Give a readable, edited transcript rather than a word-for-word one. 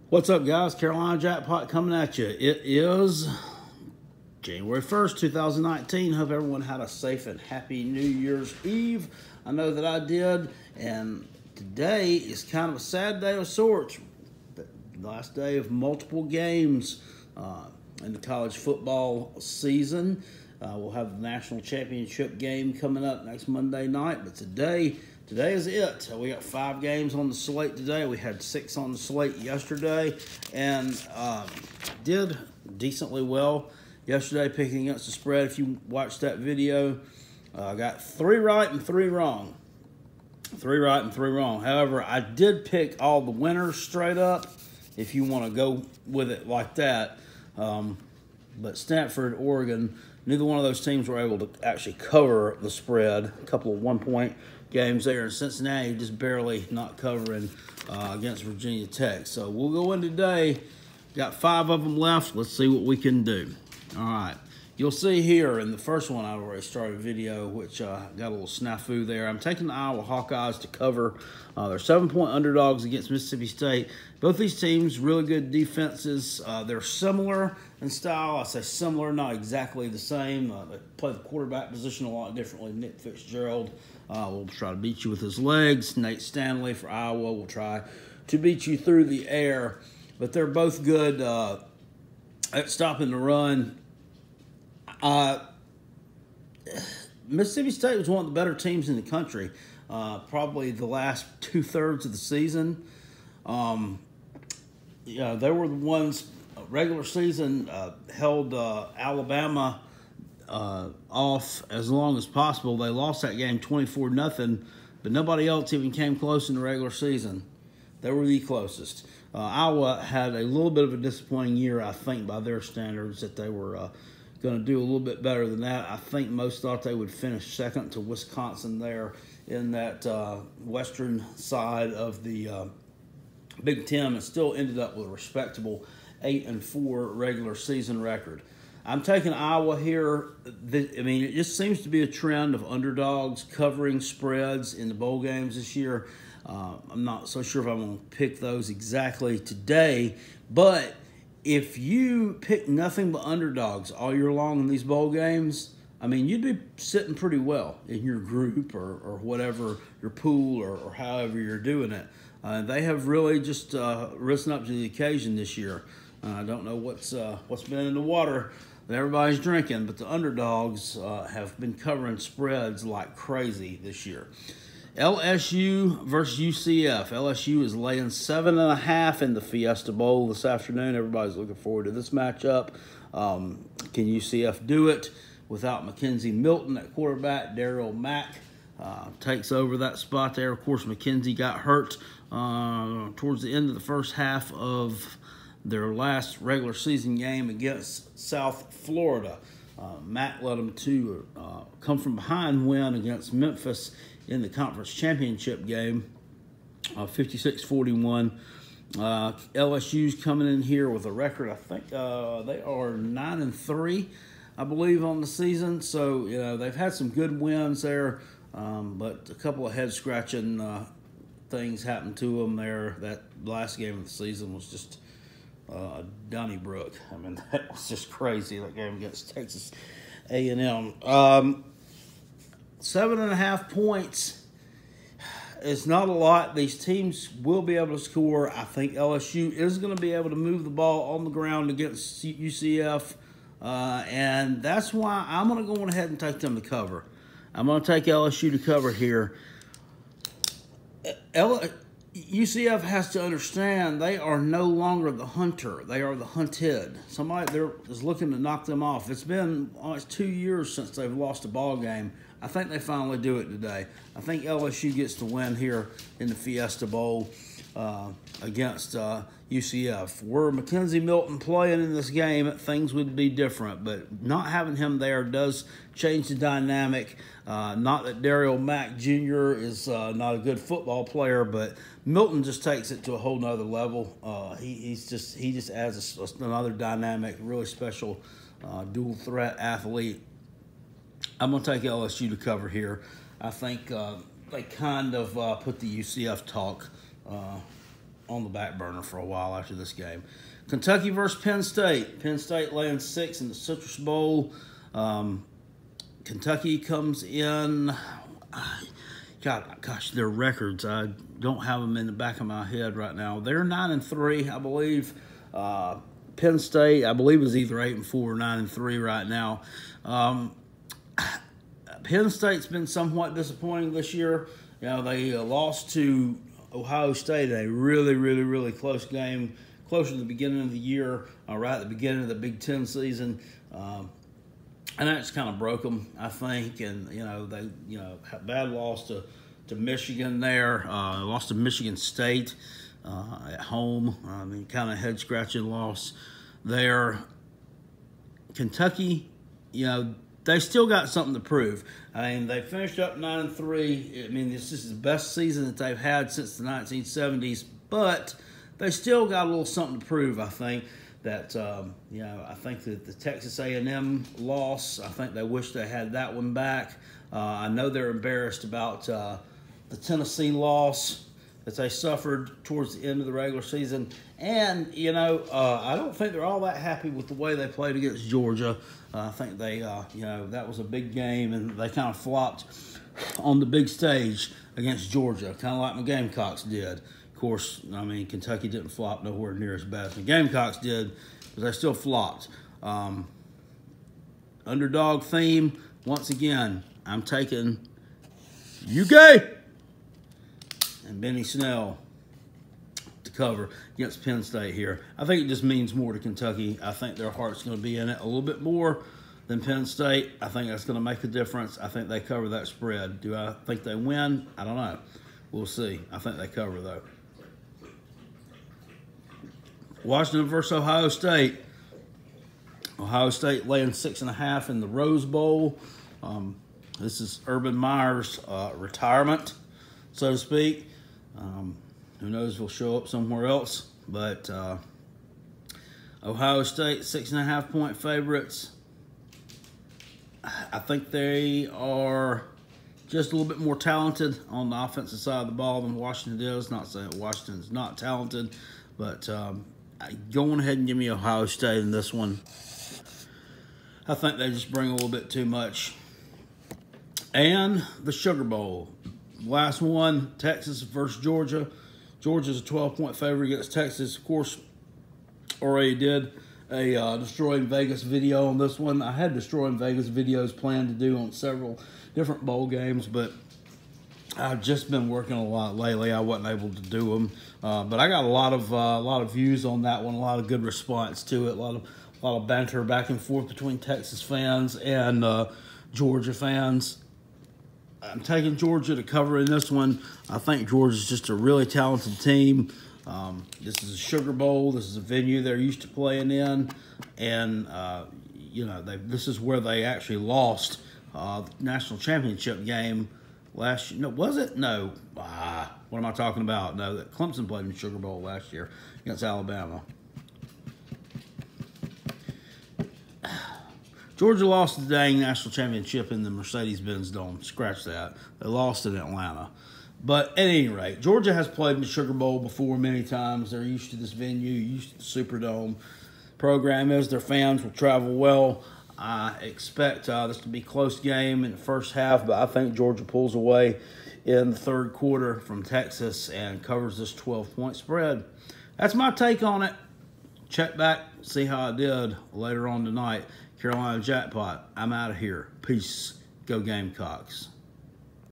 What's up, guys? Carolina Jackpot coming at you. It is January 1st, 2019. Hope everyone had a safe and happy New Year's Eve. I know that I did. And today is kind of a sad day of sorts. The last day of multiple games in the college football season. We'll have the national championship game coming up next Monday night. But today is it. We got 5 games on the slate today. We had 6 on the slate yesterday, and did decently well yesterday picking against the spread. If you watched that video, I got 3 right and 3 wrong. 3 right and 3 wrong. However, I did pick all the winners straight up, if you want to go with it like that. But Stanford, Oregon, neither one of those teams were able to actually cover the spread. A couple of 1-point games there in Cincinnati, just barely not covering against Virginia Tech. So we'll go in today. Got 5 of them left. Let's see what we can do. All right. You'll see here in the first one I already started a video, which got a little snafu there. I'm taking the Iowa Hawkeyes to cover. They're 7-point underdogs against Mississippi State. Both these teams, really good defenses. They're similar in style. I say similar, not exactly the same. They play the quarterback position a lot differently. Nick Fitzgerald will try to beat you with his legs. Nate Stanley for Iowa will try to beat you through the air. But they're both good at stopping the run. Mississippi State was one of the better teams in the country, probably the last 2/3 of the season. They were the ones, regular season, held Alabama off as long as possible. They lost that game 24-0, but nobody else even came close in the regular season. They were the closest. Iowa had a little bit of a disappointing year, I think, by their standards, that they were going to do a little bit better than that. I think most thought they would finish second to Wisconsin there in that western side of the Big Ten, and still ended up with a respectable 8-4 regular season record. I'm taking Iowa here. It just seems to be a trend of underdogs covering spreads in the bowl games this year. I'm not so sure if I'm going to pick those exactly today, but if you pick nothing but underdogs all year long in these bowl games, you'd be sitting pretty well in your group or whatever, your pool or however you're doing it. They have really just risen up to the occasion this year. I don't know what's been in the water that everybody's drinking, but the underdogs have been covering spreads like crazy this year. LSU versus UCF. LSU is laying 7.5 in the Fiesta Bowl this afternoon. Everybody's looking forward to this matchup. Can UCF do it without McKenzie Milton at quarterback? Darryl Mack takes over that spot there. Of course, McKenzie got hurt towards the end of the first half of their last regular season game against South Florida. Mack led them to come from behind win against Memphis in the conference championship game, 56-41. LSU's coming in here with a record. I think they are 9-3, I believe, on the season. So they've had some good wins there, but a couple of head-scratching things happened to them there. That last game of the season was just Donnybrook. That was just crazy. That game against Texas A&M. 7.5 points is not a lot. These teams will be able to score. I think LSU is going to be able to move the ball on the ground against UCF, and that's why I'm going to go ahead and take them to cover. I'm going to take LSU to cover here. UCF has to understand they are no longer the hunter. They are the hunted. Somebody there is looking to knock them off. It's been almost 2 years since they've lost a ball game. I think they finally do it today. I think LSU gets the win here in the Fiesta Bowl against UCF. Were McKenzie Milton playing in this game, things would be different. But not having him there does change the dynamic. Not that Darryl Mack Jr. is not a good football player, but Milton just takes it to a whole nother level. He just adds another dynamic, really special dual threat athlete. I'm going to take LSU to cover here. I think they kind of put the UCF talk on the back burner for a while after this game. Kentucky versus Penn State. Penn State laying 6 in the Citrus Bowl. Kentucky comes in. Gosh, their records. I don't have them in the back of my head right now. They're 9-3, I believe. Penn State, I believe, is either 8-4 or 9-3 right now. Penn State's been somewhat disappointing this year. You know, they lost to Ohio State in a really close game, closer to the beginning of the year, right at the beginning of the Big Ten season. And that just kind of broke them, I think. And, they, had a bad loss to Michigan there. Lost to Michigan State at home. I mean, kind of head-scratching loss there. Kentucky, they still got something to prove. I mean, they finished up 9-3. I mean, this is the best season that they've had since the 1970s. But they still got a little something to prove, I think. That, I think that the Texas A&M loss, I think they wish they had that one back. I know they're embarrassed about the Tennessee loss that they suffered towards the end of the regular season. And, I don't think they're all that happy with the way they played against Georgia. I think they, that was a big game, and they kind of flopped on the big stage against Georgia, kind of like the Gamecocks did. Of course, I mean, Kentucky didn't flop nowhere near as bad as the Gamecocks did, but they still flopped. Underdog theme, once again, I'm taking UK and Benny Snell to cover against Penn State here. I think it just means more to Kentucky. I think their heart's going to be in it a little bit more than Penn State. I think that's going to make a difference. I think they cover that spread. Do I think they win? I don't know. We'll see. I think they cover, though. Washington versus Ohio State. Ohio State laying 6.5 in the Rose Bowl. This is Urban Meyer's retirement, so to speak. Who knows if he'll show up somewhere else. But Ohio State, 6.5-point favorites. I think they are just a little bit more talented on the offensive side of the ball than Washington is. Not saying Washington's not talented, but go on ahead and give me Ohio State in this one. I think they just bring a little bit too much. And the Sugar Bowl. Last one, Texas versus Georgia. Georgia's a 12-point favorite against Texas. Of course, already did a Destroying Vegas video on this one. I had Destroying Vegas videos planned to do on several different bowl games, but I've just been working a lot lately. I wasn't able to do them, but I got a lot of views on that one. A lot of good response to it. A lot of banter back and forth between Texas fans and Georgia fans. I'm taking Georgia to cover in this one. I think Georgia's just a really talented team. This is a Sugar Bowl. This is a venue they're used to playing in, and this is where they actually lost the national championship game last year. No, was it? No. What am I talking about? No, that Clemson played in the Sugar Bowl last year against Alabama. Georgia lost the dang national championship in the Mercedes-Benz Dome. Scratch that. They lost in Atlanta. But at any rate, Georgia has played in the Sugar Bowl before many times. They're used to this venue, used to the Superdome. Program is their fans will travel well. I expect this to be a close game in the first half, but I think Georgia pulls away in the third quarter from Texas and covers this 12-point spread. That's my take on it. Check back, see how I did later on tonight. Carolina Jackpot. I'm out of here. Peace. Go Gamecocks.